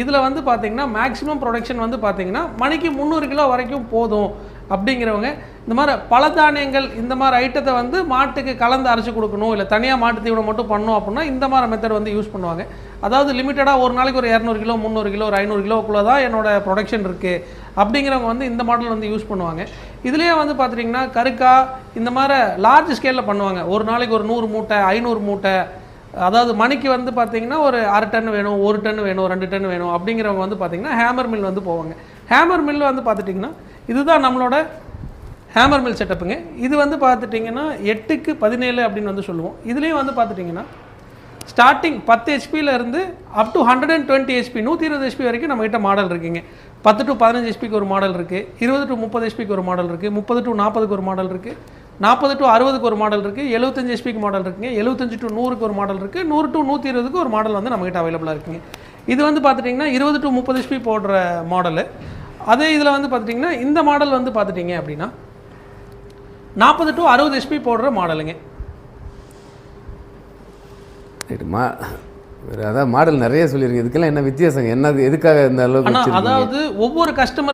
இதில் வந்து பார்த்தீங்கன்னா மேக்ஸிமம் ப்ரொடக்ஷன் வந்து பார்த்தீங்கன்னா மணிக்கு 300 கிலோ வரைக்கும் போதும் அப்படிங்கிறவங்க இந்த மாதிரி பல தானியங்கள் இந்த மாதிரி ஐட்டத்தை வந்து மாட்டுக்கு கலந்து அரைச்சி கொடுக்கணும், இல்லை தனியாக மாட்டு தீவனம் மட்டும் பண்ணணும் அப்படின்னா இந்த மாதிரி மெத்தட் வந்து யூஸ் பண்ணுவாங்க. அதாவது லிமிட்டடாக ஒரு நாளைக்கு ஒரு 200 கிலோ 300 கிலோ ஒரு 500 கிலோக்குள்ளே தான் என்னோட ப்ரொடக்ஷன் இருக்குது அப்படிங்கிறவங்க வந்து இந்த மாடல் வந்து யூஸ் பண்ணுவாங்க. இதுலேயே வந்து பார்த்திங்கன்னா கருக்கா இந்த மாதிரி லார்ஜ் ஸ்கேலில் பண்ணுவாங்க. ஒரு நாளைக்கு ஒரு 100 மூட்டை 500 மூட்டை, அதாவது மணிக்கு வந்து பார்த்திங்கன்னா ஒரு 1/2 டன் வேணும், 1 டன் வேணும், 2 டன் வேணும் அப்படிங்கிறவங்க வந்து பார்த்திங்கன்னா ஹேமர் மில் வந்து போவாங்க. ஹேமர் மில் வந்து பார்த்துட்டிங்கன்னா இதுதான் நம்மளோட ஹேமர் மில் செட்டப்புங்க. இது வந்து பார்த்துட்டிங்கன்னா 8க்கு 17 அப்படின்னு வந்து சொல்லுவோம். இதுலேயும் வந்து பார்த்துட்டிங்கன்னா ஸ்டார்டிங் 10 ஹெச்பியிலேருந்து அப் டு 120 ஹெச்பி 120 ஹெச்பி வரைக்கும் நம்மகிட்ட மாடல் இருக்குங்க. 10 டு 15 ஹெச்பிக்கு ஒரு மாடல் இருக்குது, 20 டு 30 ஹெச்பிக்கு ஒரு மாடல் இருக்குது, 30 டு 40க்கு ஒரு மாடல் இருக்குது, 40 டு 60க்கு ஒரு மாடல் இருக்குது, 75 ஹெச்பிக்கு மாடல் இருக்குங்க, 75 டு 100க்கு ஒரு மாடல் இருக்குது, 100 டு 120க்கு ஒரு மாடல் வந்து நம்மகிட்ட அவைலபிளாக இருக்குங்க. இது வந்து பார்த்துட்டிங்கன்னா 20 டு 30 ஹெச்பி போடுற மாடலு. அதே இதில் வந்து பார்த்துட்டிங்கன்னா இந்த மாடல் வந்து பார்த்துட்டிங்க அப்படின்னா 40 டு 60 ஹெச்பி போடுற மாடலுங்க. அதான் மாடல் நிறைய சொல்லியிருக்கீங்க. இதுக்கெல்லாம் என்ன வித்தியாசம், என்னது, எதுக்காக இந்த அளவுக்கு? அதாவது ஒவ்வொரு கஸ்டமர்